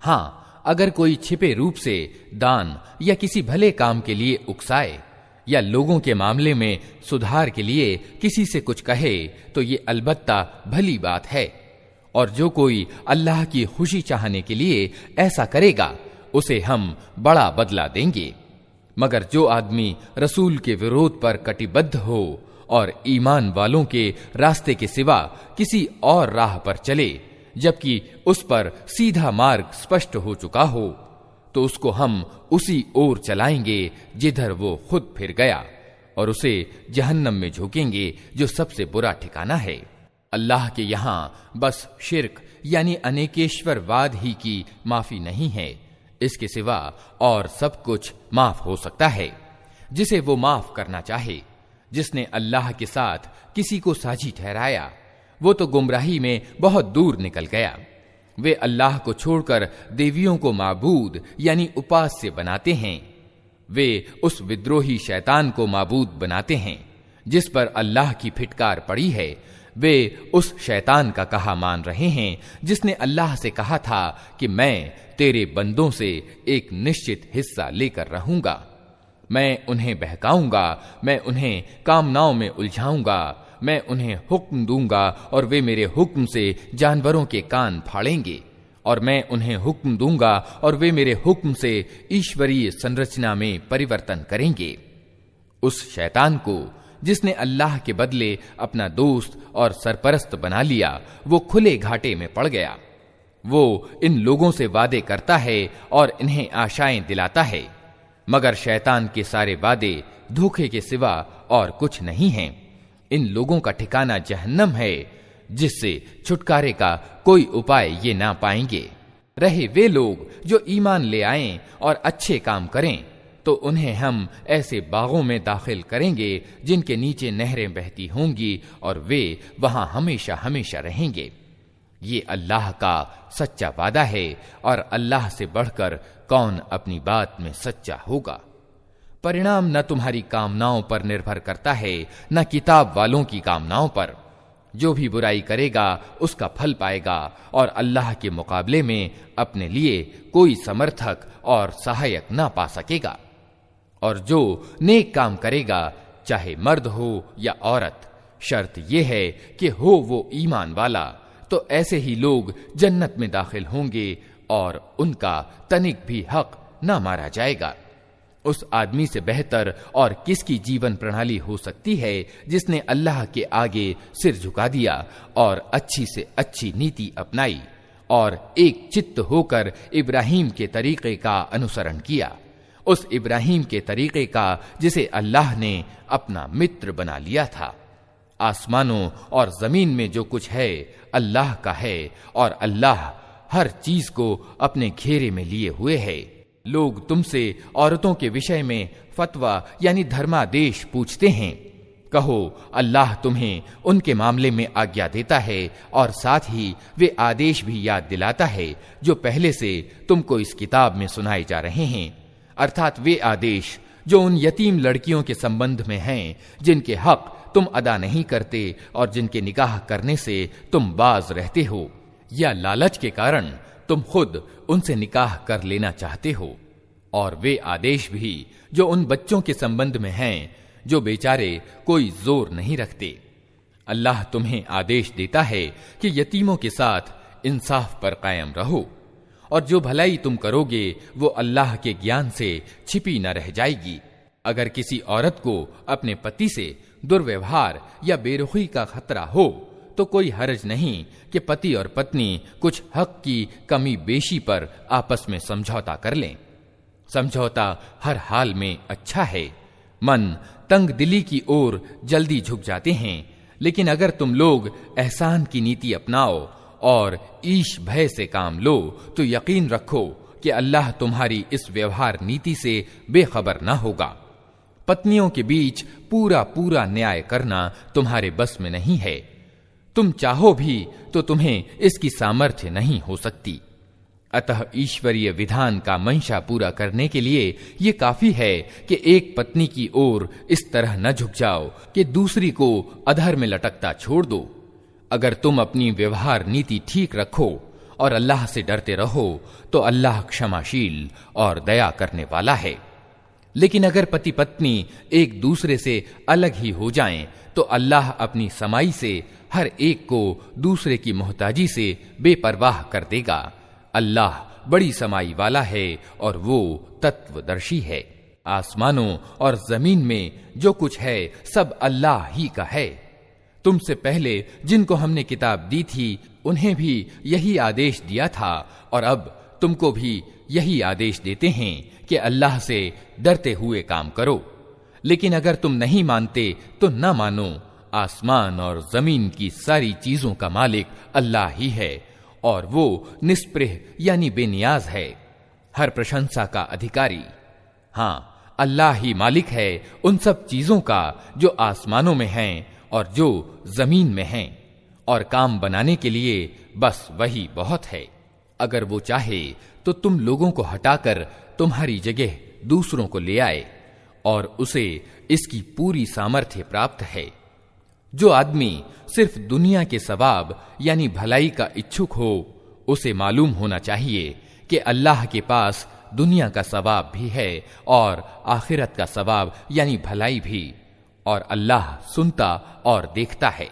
हाँ, अगर कोई छिपे रूप से दान या किसी भले काम के लिए उकसाए या लोगों के मामले में सुधार के लिए किसी से कुछ कहे तो ये अलबत्ता भली बात है, और जो कोई अल्लाह की खुशी चाहने के लिए ऐसा करेगा उसे हम बड़ा बदला देंगे। मगर जो आदमी रसूल के विरोध पर कटिबद्ध हो और ईमान वालों के रास्ते के सिवा किसी और राह पर चले जबकि उस पर सीधा मार्ग स्पष्ट हो चुका हो, तो उसको हम उसी ओर चलाएंगे जिधर वो खुद फिर गया, और उसे जहन्नम में झोंकेंगे जो सबसे बुरा ठिकाना है। अल्लाह के यहाँ बस शिर्क यानी अनेकेश्वरवाद ही की माफी नहीं है, इसके सिवा और सब कुछ माफ हो सकता है जिसे वो माफ करना चाहे। जिसने अल्लाह के साथ किसी को साझी ठहराया वो तो गुमराही में बहुत दूर निकल गया। वे अल्लाह को छोड़कर देवियों को माबूद यानी उपास्य बनाते हैं। वे उस विद्रोही शैतान को माबूद बनाते हैं जिस पर अल्लाह की फिटकार पड़ी है। वे उस शैतान का कहा मान रहे हैं जिसने अल्लाह से कहा था कि मैं तेरे बंदों से एक निश्चित हिस्सा लेकर रहूंगा, मैं उन्हें बहकाऊंगा, मैं उन्हें कामनाओं में उलझाऊंगा मैं उन्हें हुक्म दूंगा और वे मेरे हुक्म से जानवरों के कान फाड़ेंगे, और मैं उन्हें हुक्म दूंगा और वे मेरे हुक्म से ईश्वरीय संरचना में परिवर्तन करेंगे। उस शैतान को जिसने अल्लाह के बदले अपना दोस्त और सरपरस्त बना लिया, वो खुले घाटे में पड़ गया। वो इन लोगों से वादे करता है और इन्हें आशाएं दिलाता है, मगर शैतान के सारे वादे धोखे के सिवा और कुछ नहीं हैं। इन लोगों का ठिकाना जहन्नम है, जिससे छुटकारे का कोई उपाय ये ना पाएंगे। रहे वे लोग जो ईमान ले आएं और अच्छे काम करें, तो उन्हें हम ऐसे बागों में दाखिल करेंगे जिनके नीचे नहरें बहती होंगी, और वे वहां हमेशा हमेशा रहेंगे। ये अल्लाह का सच्चा वादा है, और अल्लाह से बढ़कर कौन अपनी बात में सच्चा होगा। परिणाम न तुम्हारी कामनाओं पर निर्भर करता है, न किताब वालों की कामनाओं पर। जो भी बुराई करेगा उसका फल पाएगा, और अल्लाह के मुकाबले में अपने लिए कोई समर्थक और सहायक ना पा सकेगा। और जो नेक काम करेगा, चाहे मर्द हो या औरत, शर्त यह है कि हो वो ईमान वाला, तो ऐसे ही लोग जन्नत में दाखिल होंगे और उनका तनिक भी हक ना मारा जाएगा। उस आदमी से बेहतर और किसकी जीवन प्रणाली हो सकती है जिसने अल्लाह के आगे सिर झुका दिया और अच्छी से अच्छी नीति अपनाई और एक चित्त होकर इब्राहिम के तरीके का अनुसरण किया, उस इब्राहिम के तरीके का जिसे अल्लाह ने अपना मित्र बना लिया था। आसमानों और जमीन में जो कुछ है अल्लाह का है, और अल्लाह हर चीज को अपने घेरे में लिए हुए है। लोग तुमसे औरतों के विषय में फतवा यानी धर्मादेश पूछते हैं। कहो, अल्लाह तुम्हें उनके मामले में आज्ञा देता है और साथ ही वे आदेश भी याद दिलाता है जो पहले से तुमको इस किताब में सुनाए जा रहे हैं, अर्थात वे आदेश जो उन यतीम लड़कियों के संबंध में हैं जिनके हक तुम अदा नहीं करते और जिनके निकाह करने से तुम बाज रहते हो, या लालच के कारण तुम खुद उनसे निकाह कर लेना चाहते हो, और वे आदेश भी जो उन बच्चों के संबंध में हैं जो बेचारे कोई जोर नहीं रखते। अल्लाह तुम्हें आदेश देता है कि यतीमों के साथ इंसाफ पर कायम रहो, और जो भलाई तुम करोगे वो अल्लाह के ज्ञान से छिपी न रह जाएगी। अगर किसी औरत को अपने पति से दुर्व्यवहार या बेरुखी का खतरा हो तो कोई हर्ज नहीं कि पति और पत्नी कुछ हक की कमी बेशी पर आपस में समझौता कर लें। समझौता हर हाल में अच्छा है। मन तंग दिली की ओर जल्दी झुक जाते हैं, लेकिन अगर तुम लोग एहसान की नीति अपनाओ और ईश भय से काम लो तो यकीन रखो कि अल्लाह तुम्हारी इस व्यवहार नीति से बेखबर न होगा। पत्नियों के बीच पूरा पूरा न्याय करना तुम्हारे बस में नहीं है। तुम चाहो भी तो तुम्हें इसकी सामर्थ्य नहीं हो सकती। अतः ईश्वरीय विधान का मंशा पूरा करने के लिए ये काफी है कि एक पत्नी की ओर इस तरह न झुक जाओ कि दूसरी को अधर में लटकता छोड़ दो। अगर तुम अपनी व्यवहार नीति ठीक रखो और अल्लाह से डरते रहो तो अल्लाह क्षमाशील और दया करने वाला है। लेकिन अगर पति पत्नी एक दूसरे से अलग ही हो जाएं, तो अल्लाह अपनी समाई से हर एक को दूसरे की मोहताजी से बेपरवाह कर देगा। अल्लाह बड़ी समाई वाला है और वो तत्वदर्शी है। आसमानों और जमीन में जो कुछ है सब अल्लाह ही का है। तुमसे पहले जिनको हमने किताब दी थी उन्हें भी यही आदेश दिया था, और अब तुमको भी यही आदेश देते हैं कि अल्लाह से डरते हुए काम करो। लेकिन अगर तुम नहीं मानते तो न मानो। आसमान और जमीन की सारी चीजों का मालिक अल्लाह ही है, और वो निस्पृह यानी बेनियाज है, हर प्रशंसा का अधिकारी। हाँ, अल्लाह ही मालिक है उन सब चीजों का जो आसमानों में हैं और जो जमीन में हैं, और काम बनाने के लिए बस वही बहुत है। अगर वो चाहे तो तुम लोगों को हटाकर तुम्हारी जगह दूसरों को ले आए, और उसे इसकी पूरी सामर्थ्य प्राप्त है। जो आदमी सिर्फ दुनिया के सवाब यानी भलाई का इच्छुक हो, उसे मालूम होना चाहिए कि अल्लाह के पास दुनिया का सवाब भी है और आखिरत का सवाब यानी भलाई भी। और अल्लाह सुनता और देखता है।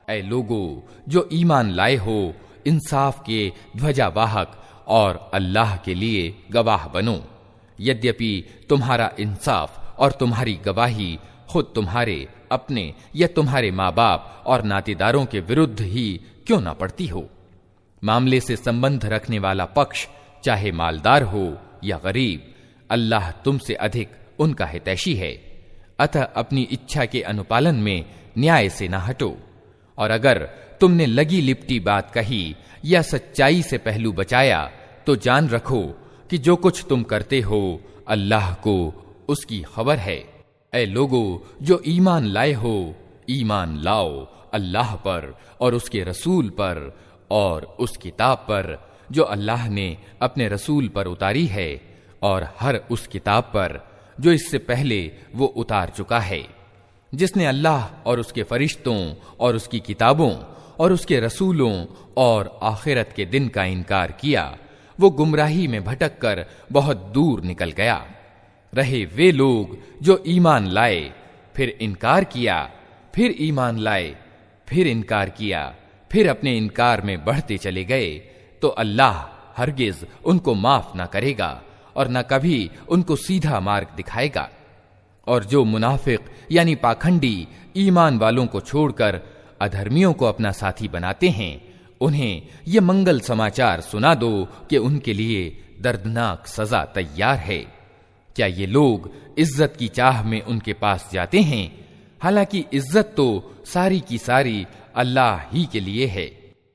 ऐ लोगो जो ईमान लाए हो, इंसाफ के ध्वजावाहक और अल्लाह के लिए गवाह बनो। यद्यपि तुम्हारा इंसाफ और तुम्हारी गवाही खुद तुम्हारे अपने या तुम्हारे माँ बाप और नातेदारों के विरुद्ध ही क्यों न पड़ती हो। मामले से संबंध रखने वाला पक्ष चाहे मालदार हो या गरीब, अल्लाह तुमसे अधिक उनका हितैषी है। अतः अपनी इच्छा के अनुपालन में न्याय से न हटो। और अगर तुमने लगी लिपटी बात कही या सच्चाई से पहलू बचाया तो जान रखो कि जो कुछ तुम करते हो अल्लाह को उसकी खबर है। ऐ लोगो जो ईमान लाए हो, ईमान लाओ अल्लाह पर और उसके रसूल पर और उस किताब पर जो अल्लाह ने अपने रसूल पर उतारी है और हर उस किताब पर जो इससे पहले वो उतार चुका है। जिसने अल्लाह और उसके फरिश्तों और उसकी किताबों और उसके रसूलों और आखिरत के दिन का इनकार किया, वो गुमराही में भटक कर बहुत दूर निकल गया। रहे वे लोग जो ईमान लाए, फिर इनकार किया, फिर ईमान लाए, फिर इनकार किया, फिर अपने इनकार में बढ़ते चले गए, तो अल्लाह हरगिज उनको माफ न करेगा और न कभी उनको सीधा मार्ग दिखाएगा। और जो मुनाफिक यानी पाखंडी ईमान वालों को छोड़कर अधर्मियों को अपना साथी बनाते हैं, उन्हें ये मंगल समाचार सुना दो कि उनके लिए दर्दनाक सजा तैयार है। क्या ये लोग इज्जत की चाह में उनके पास जाते हैं? हालांकि इज्जत तो सारी की सारी अल्लाह ही के लिए है।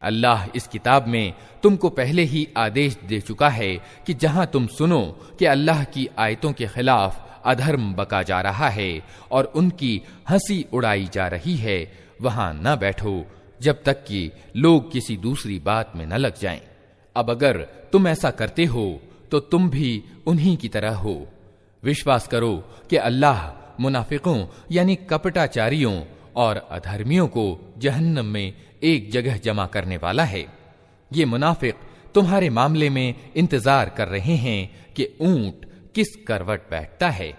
अल्लाह इस किताब में तुमको पहले ही आदेश दे चुका है कि जहां तुम सुनो कि अल्लाह की आयतों के खिलाफ अधर्म बका जा रहा है और उनकी हंसी उड़ाई जा रही है, वहां न बैठो जब तक कि लोग किसी दूसरी बात में न लग जाएं। अब अगर तुम ऐसा करते हो तो तुम भी उन्हीं की तरह हो। विश्वास करो कि अल्लाह मुनाफिकों यानी कपटाचारियों और अधर्मियों को जहन्नम में एक जगह जमा करने वाला है। ये मुनाफिक तुम्हारे मामले में इंतजार कर रहे हैं कि ऊंट किस करवट बैठता है।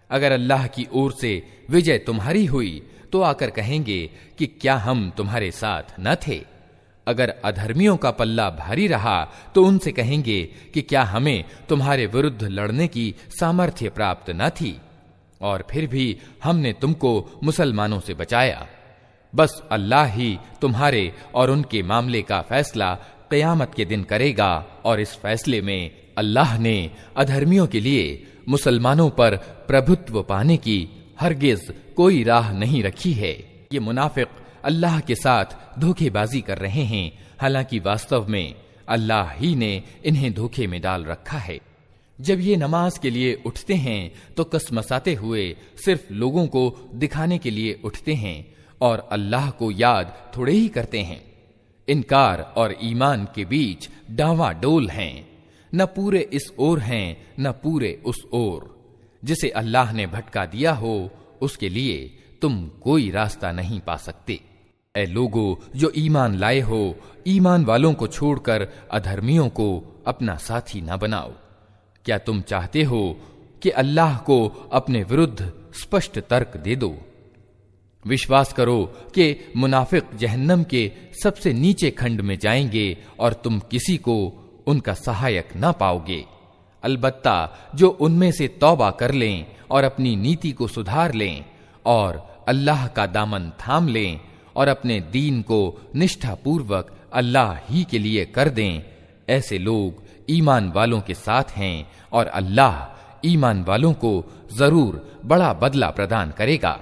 अगर अल्लाह की ओर से विजय तुम्हारी हुई तो आकर कहेंगे कि क्या हम तुम्हारे साथ न थे। अगर अधर्मियों का पल्ला भारी रहा तो उनसे कहेंगे कि क्या हमें तुम्हारे विरुद्ध लड़ने की सामर्थ्य प्राप्त न थी, और फिर भी हमने तुमको मुसलमानों से बचाया। बस अल्लाह ही तुम्हारे और उनके मामले का फैसला क़यामत के दिन करेगा, और इस फैसले में अल्लाह ने अधर्मियों के लिए मुसलमानों पर प्रभुत्व पाने की हरगिज कोई राह नहीं रखी है। ये मुनाफिक अल्लाह के साथ धोखेबाजी कर रहे हैं, हालांकि वास्तव में अल्लाह ही ने इन्हें धोखे में डाल रखा है। जब ये नमाज के लिए उठते हैं तो कसमसाते हुए सिर्फ लोगों को दिखाने के लिए उठते हैं और अल्लाह को याद थोड़े ही करते हैं। इनकार और ईमान के बीच डावाडोल हैं, न पूरे इस ओर हैं न पूरे उस ओर। जिसे अल्लाह ने भटका दिया हो उसके लिए तुम कोई रास्ता नहीं पा सकते। ऐ लोगो जो ईमान लाए हो, ईमान वालों को छोड़कर अधर्मियों को अपना साथी न बनाओ। क्या तुम चाहते हो कि अल्लाह को अपने विरुद्ध स्पष्ट तर्क दे दो? विश्वास करो कि मुनाफिक जहन्नम के सबसे नीचे खंड में जाएंगे और तुम किसी को उनका सहायक न पाओगे। अलबत्ता जो उनमें से तौबा कर लें और अपनी नीति को सुधार लें और अल्लाह का दामन थाम लें और अपने दीन को निष्ठापूर्वक अल्लाह ही के लिए कर दें, ऐसे लोग ईमान वालों के साथ हैं और अल्लाह ईमान वालों को जरूर बड़ा बदला प्रदान करेगा।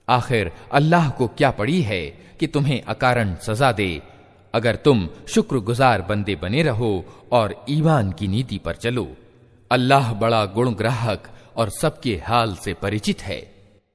आखिर अल्लाह को क्या पड़ी है कि तुम्हें अकारण सजा दे, अगर तुम शुक्रगुजार बंदे बने रहो और ईमान की नीति पर चलो। अल्लाह बड़ा गुणग्राहक और सबके हाल से परिचित है।